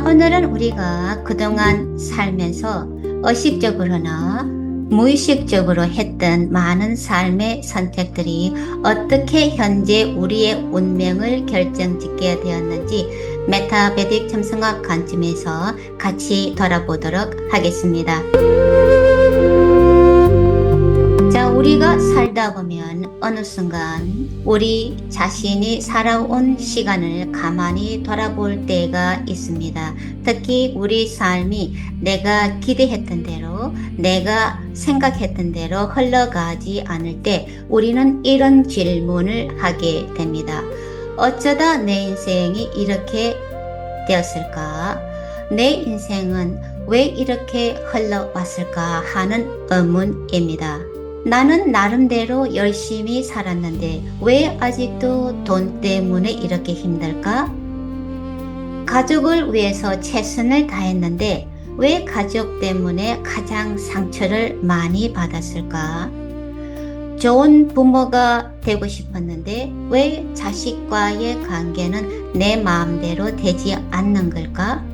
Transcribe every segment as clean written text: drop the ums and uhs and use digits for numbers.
오늘은 우리가 그동안 살면서 의식적으로나 무의식적으로 했던 많은 삶의 선택들이 어떻게 현재 우리의 운명을 결정짓게 되었는지 메타베딕 점성학 관점에서 같이 돌아보도록 하겠습니다. 자, 우리가 살다 보면 어느 순간 우리 자신이 살아온 시간을 가만히 돌아볼 때가 있습니다. 특히 우리 삶이 내가 기대했던 대로, 내가 생각했던 대로 흘러가지 않을 때 우리는 이런 질문을 하게 됩니다. 어쩌다 내 인생이 이렇게 되었을까? 내 인생은 왜 이렇게 흘러왔을까 하는 의문입니다. 나는 나름대로 열심히 살았는데 왜 아직도 돈 때문에 이렇게 힘들까? 가족을 위해서 최선을 다했는데 왜 가족 때문에 가장 상처를 많이 받았을까? 좋은 부모가 되고 싶었는데 왜 자식과의 관계는 내 마음대로 되지 않는 걸까?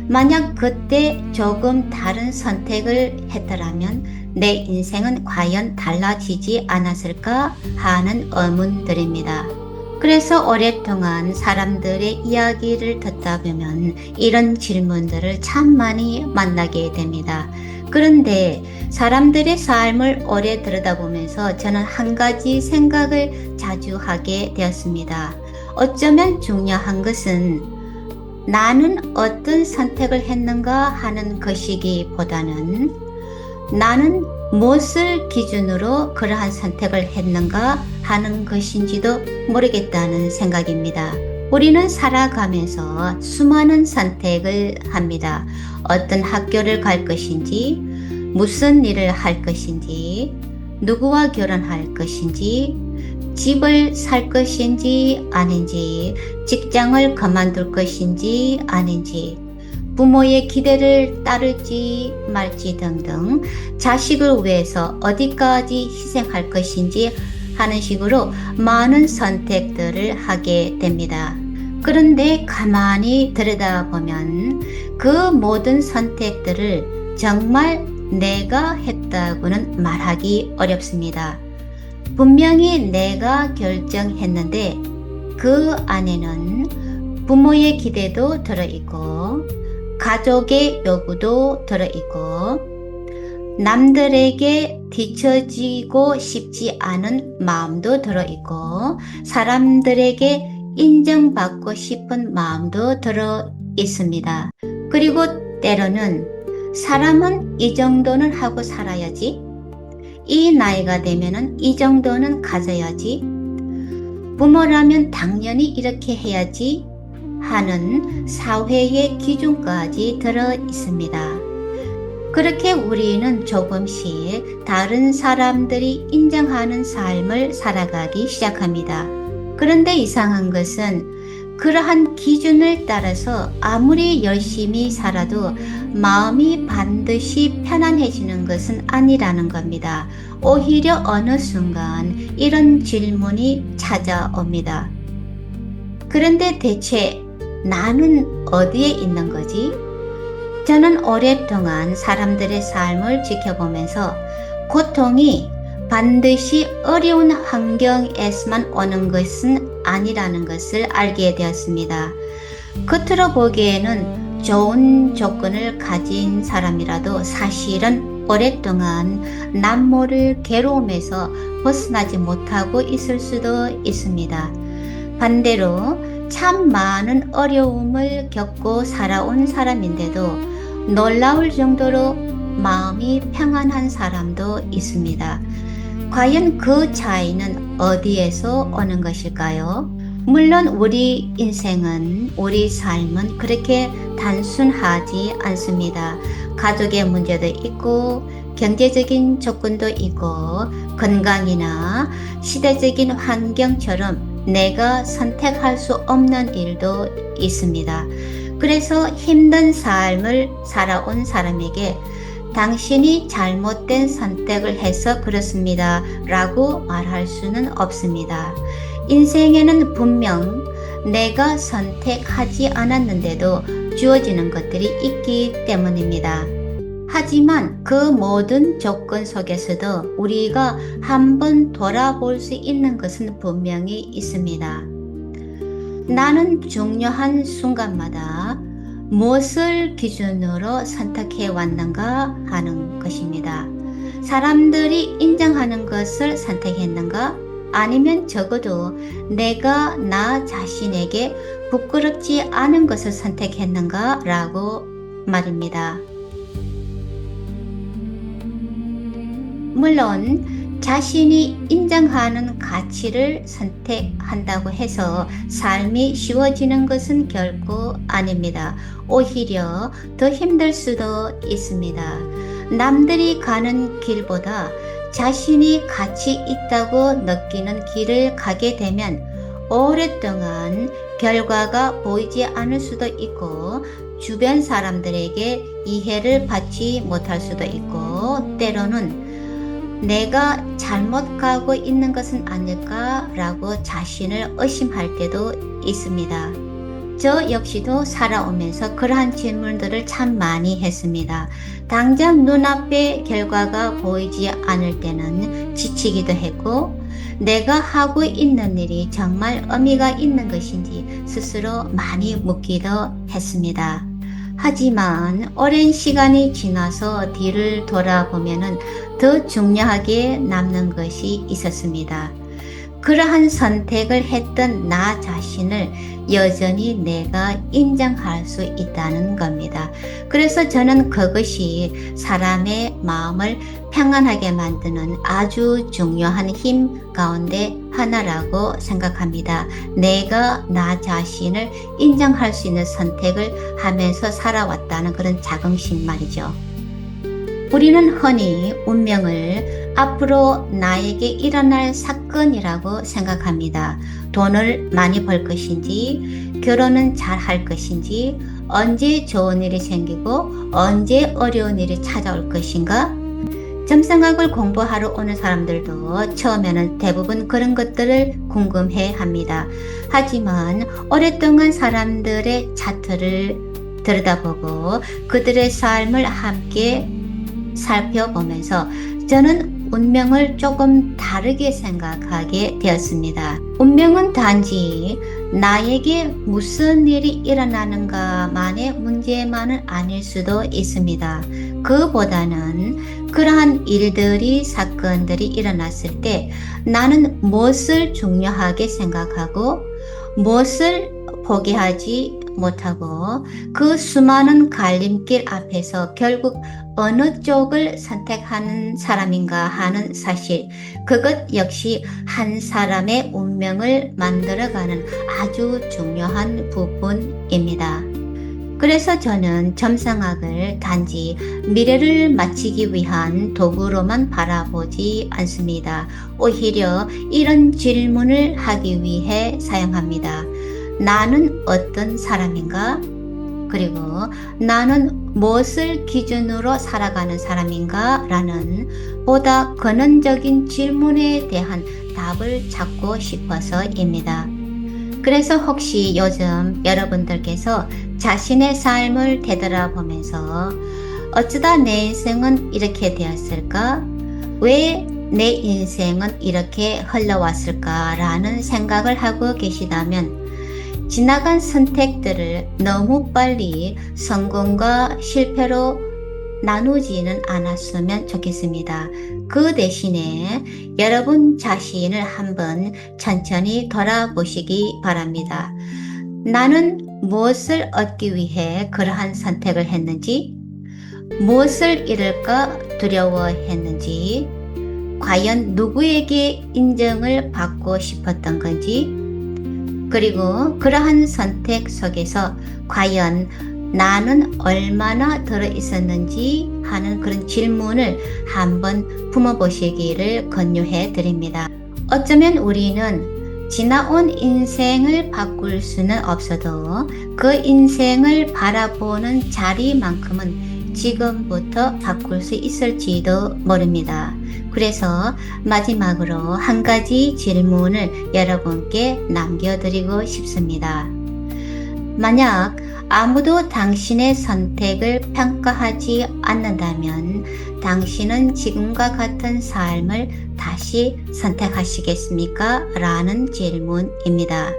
만약 그때 조금 다른 선택을 했더라면 내 인생은 과연 달라지지 않았을까 하는 의문들입니다. 그래서 오랫동안 사람들의 이야기를 듣다 보면 이런 질문들을 참 많이 만나게 됩니다. 그런데 사람들의 삶을 오래 들여다보면서 저는 한 가지 생각을 자주 하게 되었습니다. 어쩌면 중요한 것은 나는 어떤 선택을 했는가 하는 것이기보다는 나는 무엇을 기준으로 그러한 선택을 했는가 하는 것인지도 모르겠다는 생각입니다. 우리는 살아가면서 수많은 선택을 합니다. 어떤 학교를 갈 것인지, 무슨 일을 할 것인지, 누구와 결혼할 것인지, 집을 살 것인지 아닌지, 직장을 그만둘 것인지 아닌지, 부모의 기대를 따를지 말지 등등 자식을 위해서 어디까지 희생할 것인지 하는 식으로 많은 선택들을 하게 됩니다. 그런데 가만히 들여다보면 그 모든 선택들을 정말 내가 했다고는 말하기 어렵습니다. 분명히 내가 결정했는데 그 안에는 부모의 기대도 들어있고 가족의 요구도 들어있고 남들에게 뒤처지고 싶지 않은 마음도 들어있고 사람들에게 인정받고 싶은 마음도 들어있습니다. 그리고 때로는 사람은 이 정도는 하고 살아야지, 이 나이가 되면은 이 정도는 가져야지, 부모라면 당연히 이렇게 해야지 하는 사회의 기준까지 들어 있습니다. 그렇게 우리는 조금씩 다른 사람들이 인정하는 삶을 살아가기 시작합니다. 그런데 이상한 것은 그러한 기준을 따라서 아무리 열심히 살아도 마음이 반드시 편안해지는 것은 아니라는 겁니다. 오히려 어느 순간 이런 질문이 찾아옵니다. 그런데 대체 나는 어디에 있는 거지? 저는 오랫동안 사람들의 삶을 지켜보면서 고통이 반드시 어려운 환경에서만 오는 것은 아니라는 것을 알게 되었습니다. 겉으로 보기에는 좋은 조건을 가진 사람이라도 사실은 오랫동안 남모를 괴로움에서 벗어나지 못하고 있을 수도 있습니다. 반대로 참 많은 어려움을 겪고 살아온 사람인데도 놀라울 정도로 마음이 평안한 사람도 있습니다. 과연 그 차이는 어디에서 오는 것일까요? 물론 우리 인생은, 우리 삶은 그렇게 단순하지 않습니다. 가족의 문제도 있고 경제적인 조건도 있고 건강이나 시대적인 환경처럼 내가 선택할 수 없는 일도 있습니다. 그래서 힘든 삶을 살아온 사람에게 당신이 잘못된 선택을 해서 그렇습니다 라고 말할 수는 없습니다. 인생에는 분명 내가 선택하지 않았는데도 주어지는 것들이 있기 때문입니다. 하지만 그 모든 조건 속에서도 우리가 한번 돌아볼 수 있는 것은 분명히 있습니다. 나는 중요한 순간마다 무엇을 기준으로 선택해 왔는가 하는 것입니다. 사람들이 인정하는 것을 선택했는가? 아니면 적어도 내가 나 자신에게 부끄럽지 않은 것을 선택했는가? 라고 말입니다. 물론 자신이 인정하는 가치를 선택한다고 해서 삶이 쉬워지는 것은 결코 아닙니다. 오히려 더 힘들 수도 있습니다. 남들이 가는 길보다 자신이 가치 있다고 느끼는 길을 가게 되면 오랫동안 결과가 보이지 않을 수도 있고 주변 사람들에게 이해를 받지 못할 수도 있고 때로는 내가 잘못 가고 있는 것은 아닐까라고 자신을 의심할 때도 있습니다. 저 역시도 살아오면서 그러한 질문들을 참 많이 했습니다. 당장 눈앞에 결과가 보이지 않을 때는 지치기도 했고 내가 하고 있는 일이 정말 의미가 있는 것인지 스스로 많이 묻기도 했습니다. 하지만 오랜 시간이 지나서 뒤를 돌아보면 더 중요하게 남는 것이 있었습니다. 그러한 선택을 했던 나 자신을 여전히 내가 인정할 수 있다는 겁니다. 그래서 저는 그것이 사람의 마음을 평안하게 만드는 아주 중요한 힘 가운데 하나라고 생각합니다. 내가 나 자신을 인정할 수 있는 선택을 하면서 살아왔다는 그런 자긍심 말이죠. 우리는 흔히 운명을 앞으로 나에게 일어날 사건이라고 생각합니다. 돈을 많이 벌 것인지, 결혼은 잘 할 것인지, 언제 좋은 일이 생기고 언제 어려운 일이 찾아올 것인가? 점성학을 공부하러 오는 사람들도 처음에는 대부분 그런 것들을 궁금해 합니다. 하지만 오랫동안 사람들의 차트를 들여다보고 그들의 삶을 함께 살펴보면서 저는 운명을 조금 다르게 생각하게 되었습니다. 운명은 단지 나에게 무슨 일이 일어나는가만의 문제만은 아닐 수도 있습니다. 그보다는 그러한 일들이 사건들이 일어났을 때 나는 무엇을 중요하게 생각하고 무엇을 포기하지 못하고 그 수많은 갈림길 앞에서 결국 어느 쪽을 선택하는 사람인가 하는 사실, 그것 역시 한 사람의 운명을 만들어가는 아주 중요한 부분입니다. 그래서 저는 점성학을 단지 미래를 맞추기 위한 도구로만 바라보지 않습니다. 오히려 이런 질문을 하기 위해 사용합니다. 나는 어떤 사람인가? 그리고 나는 무엇을 기준으로 살아가는 사람인가? 라는 보다 근원적인 질문에 대한 답을 찾고 싶어서입니다. 그래서 혹시 요즘 여러분들께서 자신의 삶을 되돌아보면서 어쩌다 내 인생은 이렇게 되었을까? 왜 내 인생은 이렇게 흘러왔을까? 라는 생각을 하고 계시다면 지나간 선택들을 너무 빨리 성공과 실패로 나누지는 않았으면 좋겠습니다. 그 대신에 여러분 자신을 한번 천천히 돌아보시기 바랍니다. 나는 무엇을 얻기 위해 그러한 선택을 했는지, 무엇을 잃을까 두려워했는지, 과연 누구에게 인정을 받고 싶었던 건지, 그리고 그러한 선택 속에서 과연 나는 얼마나 들어있었는지 하는 그런 질문을 한번 품어보시기를 권유해 드립니다. 어쩌면 우리는 지나온 인생을 바꿀 수는 없어도 그 인생을 바라보는 자리만큼은 지금부터 바꿀 수 있을지도 모릅니다. 그래서 마지막으로 한 가지 질문을 여러분께 남겨드리고 싶습니다. 만약 아무도 당신의 선택을 평가하지 않는다면 당신은 지금과 같은 삶을 다시 선택하시겠습니까? 라는 질문입니다.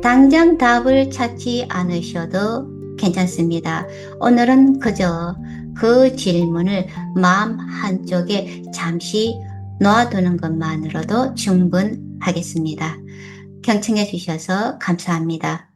당장 답을 찾지 않으셔도 괜찮습니다. 오늘은 그저 그 질문을 마음 한쪽에 잠시 놓아두는 것만으로도 충분하겠습니다. 경청해 주셔서 감사합니다.